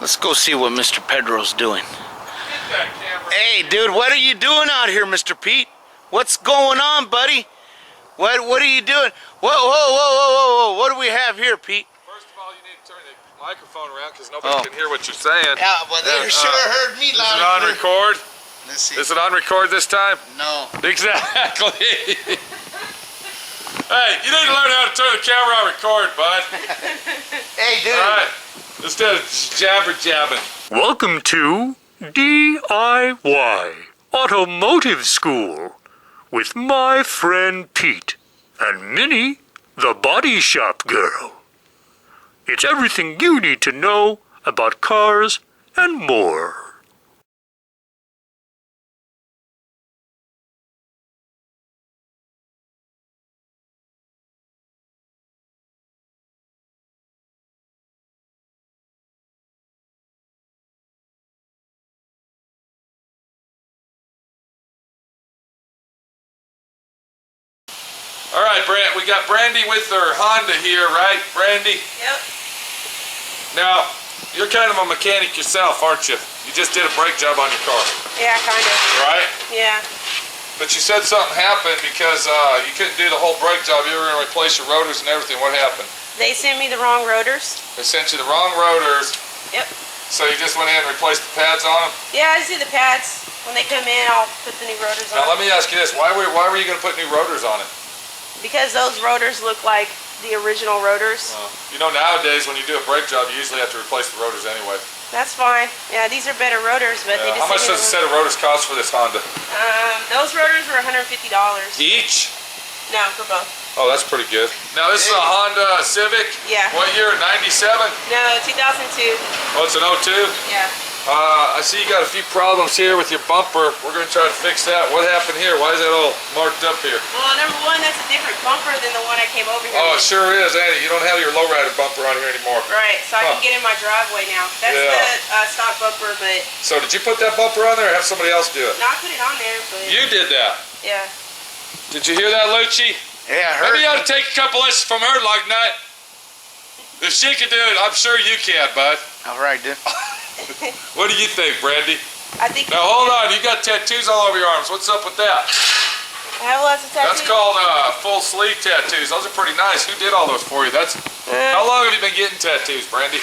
Let's go see what Mr. Pedro's doing. Hey, dude, what are you doing out here, Mr. Pete? What's going on, buddy? What are you doing? Whoa. What do we have here, Pete? First of all, you need to turn the microphone around because nobody can hear what you're saying. Yeah, well, they sure heard me loud. Is it on record? Let's see. Is it on record this time? No. Exactly. Hey, you need to learn how to turn the camera on record, bud. Hey, dude. All right. Instead of jabbing. Welcome to D.I.Y. Automotive School with my friend Pete and Minnie, the body shop girl. It's everything you need to know about cars and more. All right, we got Brandy with her Honda here, right, Brandy? Yep. Now, you're kind of a mechanic yourself, aren't you? You just did a brake job on your car. Yeah, kind of. Right? Yeah. But you said something happened because you couldn't do the whole brake job. You were going to replace your rotors and everything. What happened? They sent me the wrong rotors. They sent you the wrong rotors. Yep. So you just went in and replaced the pads on them? Yeah, I just do the pads. When they come in, I'll put the new rotors on. Now let me ask you this. Why were you going to put new rotors on it? Because those rotors look like the original rotors. You know, nowadays when you do a brake job, you usually have to replace the rotors anyway. That's fine. Yeah, these are better rotors, but they just... How much does a set of rotors cost for this Honda? Those rotors were $150. Each? No, for both. Oh, that's pretty good. Now this is a Honda Civic? Yeah. What year? 97? No, 2002. Oh, it's an 02? Yeah. I see you got a few problems here with your bumper. We're going to try to fix that. What happened here? Why is that all marked up here? Well, number one, that's a different bumper than the one I came over here Oh, it with. sure is, ain't it? You don't have your lowrider bumper on here anymore. Right, so I can get in my driveway now. That's the stock bumper, but... So did you put that bumper on there or have somebody else do it? No, I put it on there, but... You did that? Yeah. Did you hear that, Lucci? Yeah, I heard. Maybe you ought to take a couple lessons from her, like that. If she can do it, I'm sure you can, bud. All right, dude. What do you think, Brandy? I think... Now hold on, you got tattoos all over your arms. What's up with that? I have lots of tattoos. That's called full sleeve tattoos. Those are pretty nice. Who did all those for you? How long have you been getting tattoos, Brandy?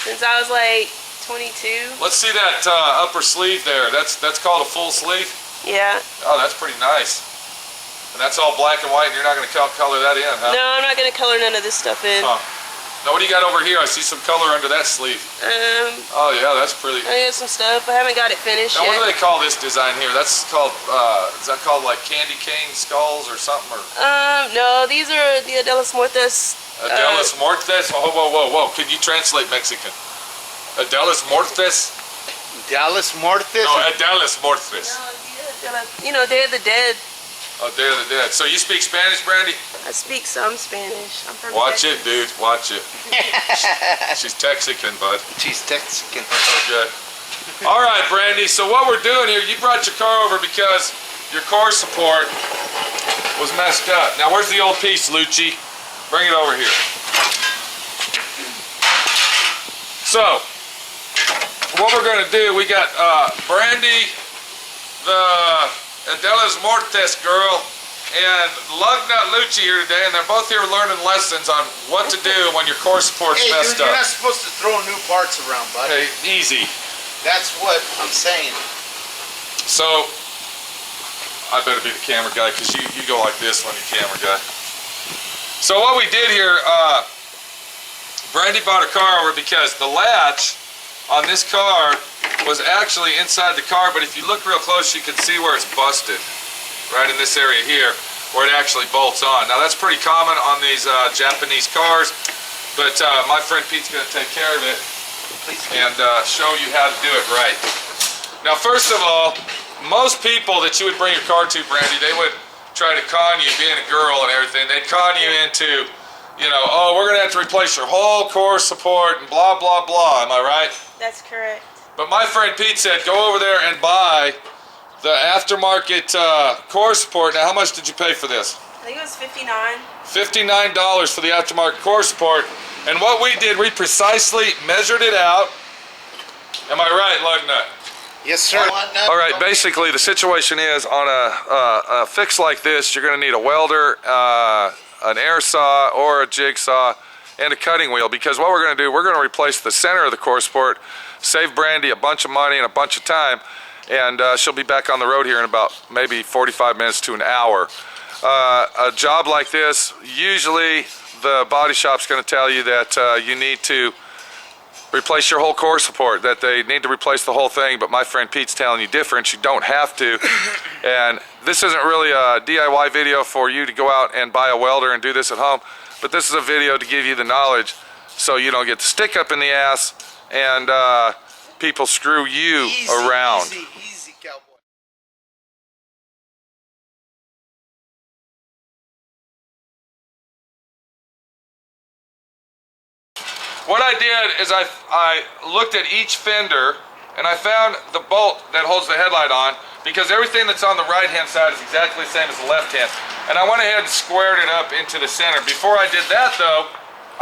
Since I was like 22. Let's see that upper sleeve there. That's called a full sleeve? Yeah. Oh, that's pretty nice. And that's all black and white, and you're not going to color that in, huh? No, I'm not going to color none of this stuff in. Huh. Now, what do you got over here? I see some color under that sleeve. Oh, yeah, that's pretty. I got some stuff. I haven't got it finished Now, yet. what do they call this design here? That's called, is that called like candy cane skulls or something? Or? No, these are the Adelas Muertas. Adelas Muertas? Whoa. Can you translate Mexican? Adelas Muertas? Dallas Mortis? No, Adelas Muertas. No, Day of the Dead. Oh, Day of the Dead. So you speak Spanish, Brandy? I speak some Spanish. I'm from Watch Texas. it, dude. Watch it. She's Texican, bud. She's Texican. Okay. All right, Brandy. So what we're doing here, you brought your car over because your core support was messed up. Now, where's the old piece, Lucci? Bring it over here. So, what we're going to do, we got Brandy, the Adelas Muertas girl, and Lugnut Lucci here today, and they're both here learning lessons on what to do when your core support's messed dude, up. you're not supposed to throw new parts around, bud. Hey, easy. That's what I'm saying. So, I better be the camera guy because you go like this when you're camera guy. So what we did here, Brandy bought a car over because the latch on this car was actually inside the car, but if you look real close, you can see where it's busted. Right in this area here, where it actually bolts on. Now that's pretty common on these Japanese cars, but my friend Pete's going to take care of it and show you how to do it right. Now first of all, most people that you would bring your car to, Brandy, they would try to con you, being a girl and everything, they'd con you into, you know, oh, we're going to have to replace your whole core support and blah, blah, blah. Am I right? That's correct. But my friend Pete said, go over there and buy the aftermarket core support. Now, how much did you pay for this? I think it was $59. $59 for the aftermarket core support. And what we did, we precisely measured it out Am I right, lug nut? Yes, sir. All right, basically the situation is on a fix like this, you're going to need a welder, an air saw or a jigsaw, and a cutting wheel, because what we're going to do, we're going to replace the center of the core support, save Brandy a bunch of money and a bunch of time, and she'll be back on the road here in about maybe 45 minutes to an hour. A job like this, usually the body shop's going to tell you that you need to replace your whole core support, that they need to replace the whole thing, but my friend Pete's telling you different. You don't have to. And this isn't really a DIY video for you to go out and buy a welder and do this at home, but this is a video to give you the knowledge so you don't get the stick up in the ass and people screw you around. Easy, cowboy. What I did is I looked at each fender and I found the bolt that holds the headlight on, because everything that's on the right hand side is exactly the same as the left hand. And I went ahead and squared it up into the center. Before I did that though,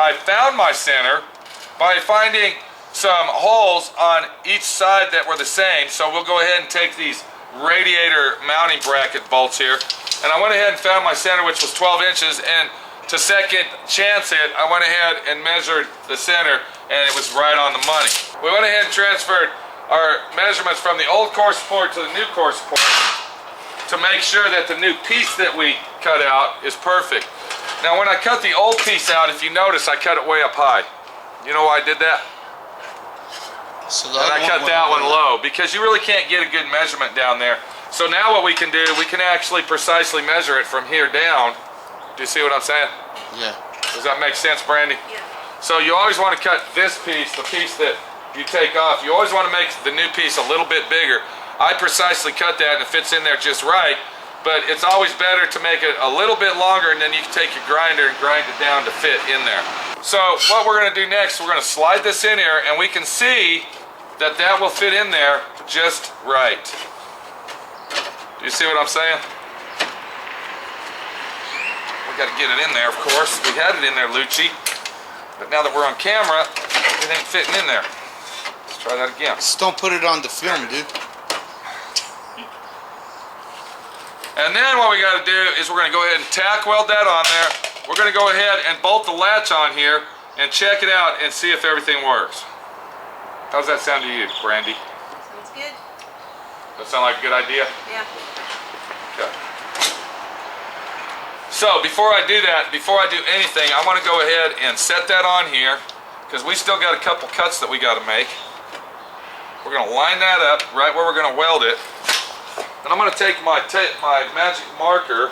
I found my center by finding some holes on each side that were the same. So we'll go ahead and take these radiator mounting bracket bolts here. And I went ahead and found my center, which was 12 inches. And to second chance it, I went ahead and measured the center, and it was right on the money. We went ahead and transferred our measurements from the old core support to the new core support to make sure that the new piece that we cut out is perfect. Now when I cut the old piece out, if you notice, I cut it way up high. You know why I did that? So and I cut that one low, because you really can't get a good measurement down there. So now what we can do, we can actually precisely measure it from here down. Do you see what I'm saying? Yeah. Does that make sense, Brandy? Yeah. So you always want to cut this piece, the piece that you take off. You always want to make the new piece a little bit bigger. I precisely cut that and it fits in there just right, but it's always better to make it a little bit longer, and then you can take your grinder and grind it down to fit in there. So what we're going to do next, we're going to slide this in here, and we can see that that will fit in there just right. Do you see what I'm saying? We got to get it in there, of course. We had it in there, Lucci. But now that we're on camera, it ain't fitting in there. Let's try that again. Just don't put it on the film, dude. And then what we got to do is we're going to go ahead and tack weld that on there. We're going to go ahead and bolt the latch on here and check it out and see if everything works. How's that sound to you, Brandy? Sounds good. That sound like a good idea? Yeah. Okay. So before I do that, before I do anything, I want to go ahead and set that on here, because we still got a couple cuts that we got to make. We're going to line that up right where we're going to weld it. And I'm going to take my magic marker,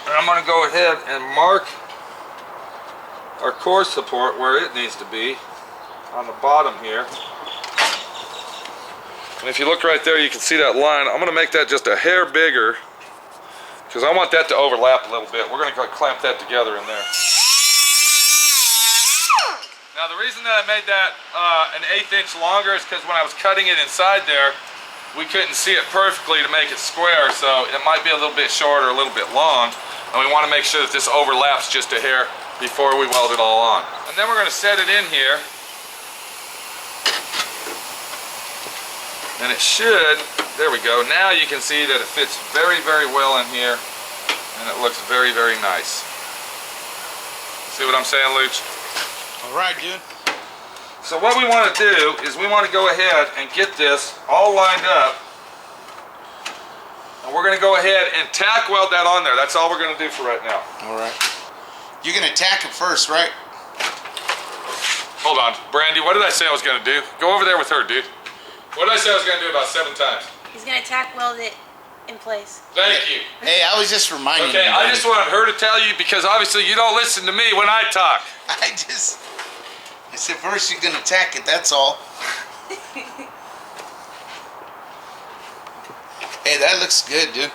and I'm going to go ahead and mark our core support where it needs to be on the bottom here. And if you look right there, you can see that line. I'm going to make that just a hair bigger, because I want that to overlap a little bit. We're going to go clamp that together in there. Now the reason that I made that an 1/8 inch longer is because when I was cutting it inside there, we couldn't see it perfectly to make it square, so it might be a little bit short or a little bit long, and we want to make sure that this overlaps just a hair before we weld it all on. And then we're going to set it in here, and it should, there we go. Now you can see that it fits very, very well in here, and it looks very, very nice. See what I'm saying, Luch? All right, dude. So what we want to do is we want to go ahead and get this all lined up, and we're going to go ahead and tack weld that on there. That's all we're going to do for right now. All right. You're going to tack it first, right? Hold on. Brandy, what did I say I was going to do? Go over there with her, dude. What did I say I was going to do about 7 times? He's gonna tack weld it in place. Thank you. Hey, I was just reminding you. Okay, I just wanted her to tell you, because obviously you don't listen to me when I talk. I said first you're gonna tack it, that's all. Hey, that looks good, dude.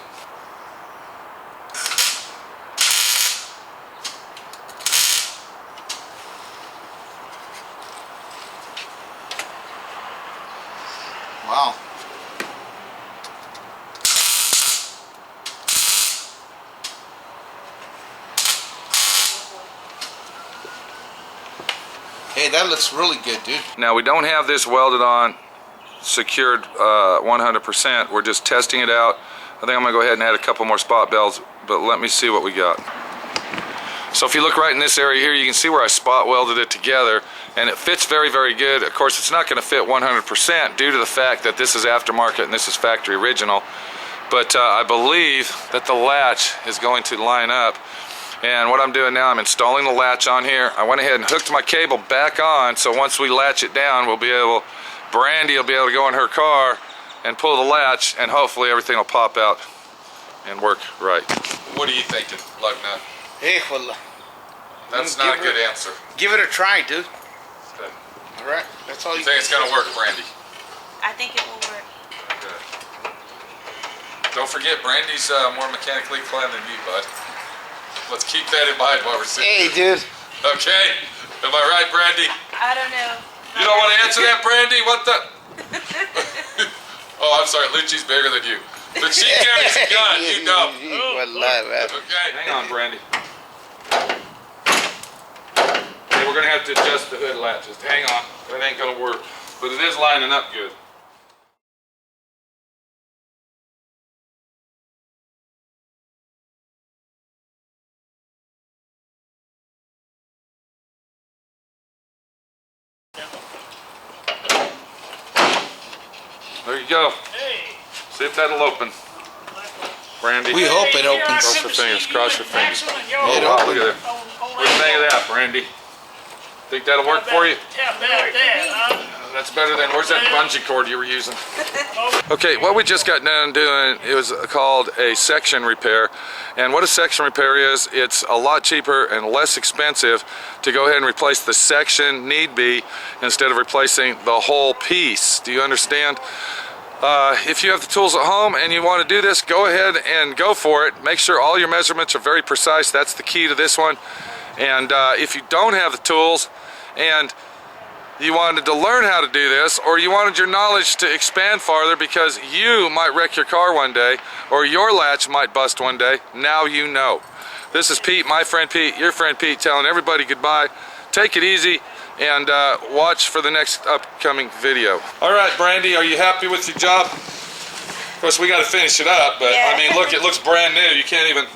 Wow. Hey, that looks really good, dude. Now we don't have this welded on, secured 100%. We're just testing it out. I think I'm gonna go ahead and add a couple more spot belts, but let me see what we got. So if you look right in this area here, you can see where I spot welded it together, and it fits very, very good. Of course, it's not gonna fit 100% due to the fact that this is aftermarket and this is factory original, but I believe that the latch is going to line up. And what I'm doing now, I'm installing the latch on here. I went ahead and hooked my cable back on, so once we latch it down, Brandy will be able to go in her car and pull the latch, and hopefully everything will pop out and work right. What are you thinking, Lugnut? Hey, well, That's not a good answer. give it a try, dude. Okay. All right, that's all You think it's gonna work, Brandy? I think it will work. Okay. Don't forget, Brandy's more mechanically inclined than you, bud. Let's keep that in mind while we're sitting Hey, here. dude. Okay? Am I right, Brandy? I don't know. You don't want to answer that, Brandy? What the? Oh, I'm sorry. Lucci's bigger than you. But she carries a gun. You don't. Okay. Hang on, Brandy. Hey, we're going to have to adjust the hood latches. Hang on. That ain't going to work. But it is lining up good. There you go. See if that'll open. Brandy. We hope it opens. Cross your fingers. Cross your fingers. It Oh, wow, look opens. at that. What do you think of that, Brandy? Think that'll work for you? That's better than, where's that bungee cord you were using? Okay, what we just got done doing, it was called a section repair. And what a section repair is, it's a lot cheaper and less expensive to go ahead and replace the section need be instead of replacing the whole piece. Do you understand? If you have the tools at home and you want to do this, go ahead and go for it. Make sure all your measurements are very precise. That's the key to this one. And if you don't have the tools and you wanted to learn how to do this, or you wanted your knowledge to expand farther because you might wreck your car one day, or your latch might bust one day, now you know. This is Pete, my friend Pete, your friend Pete, telling everybody goodbye. Take it easy, and watch for the next upcoming video. All right, Brandy, are you happy with your job? Of course, we got to finish it up, but Yeah. I mean, look, it looks brand new. You can't even,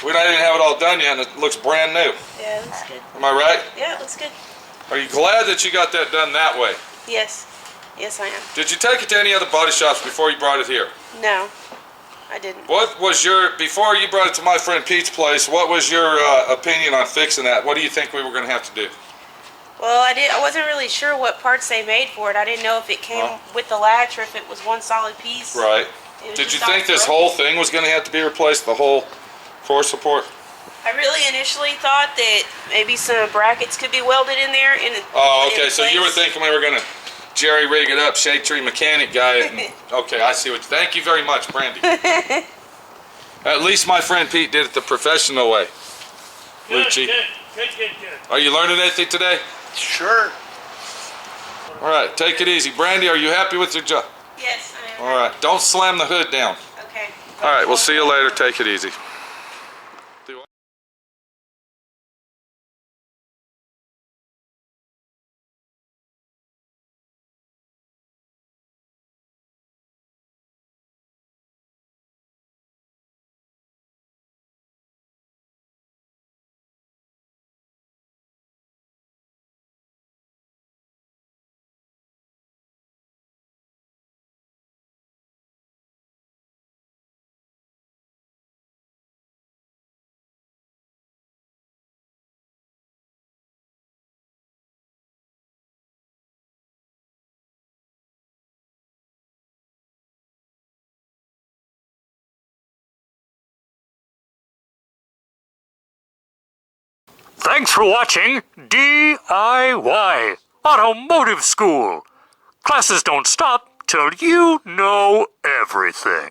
we don't even have it all done yet, and it looks brand new. Yeah, it looks good. Am I right? Yeah, it looks good. Are you glad that you got that done that way? Yes. Yes, I am. Did you take it to any other body shops before you brought it here? No, I didn't. What was your, before you brought it to my friend Pete's place, what was your opinion on fixing that? What do you think we were going to have to do? Well, I wasn't really sure what parts they made for it. I didn't know if it came with the latch or if it was one solid piece. Right. It was Did you just think this broken. whole thing was going to have to be replaced, the whole core support? I really initially thought that maybe some brackets could be welded in there. Oh, okay, so you were thinking we were going to jerry rig it up, shade tree mechanic guy. And, okay, I see what you, thank you very much, Brandy. At least my friend Pete did it the professional way. Lucci. Good. Are you learning anything today? Sure. All right, take it easy. Brandy, are you happy with your job? Yes, I am. All right, don't slam the hood down. Okay. All right, we'll see you later. Take it easy. Thanks for watching D.I.Y. Automotive School. Classes don't stop till you know everything.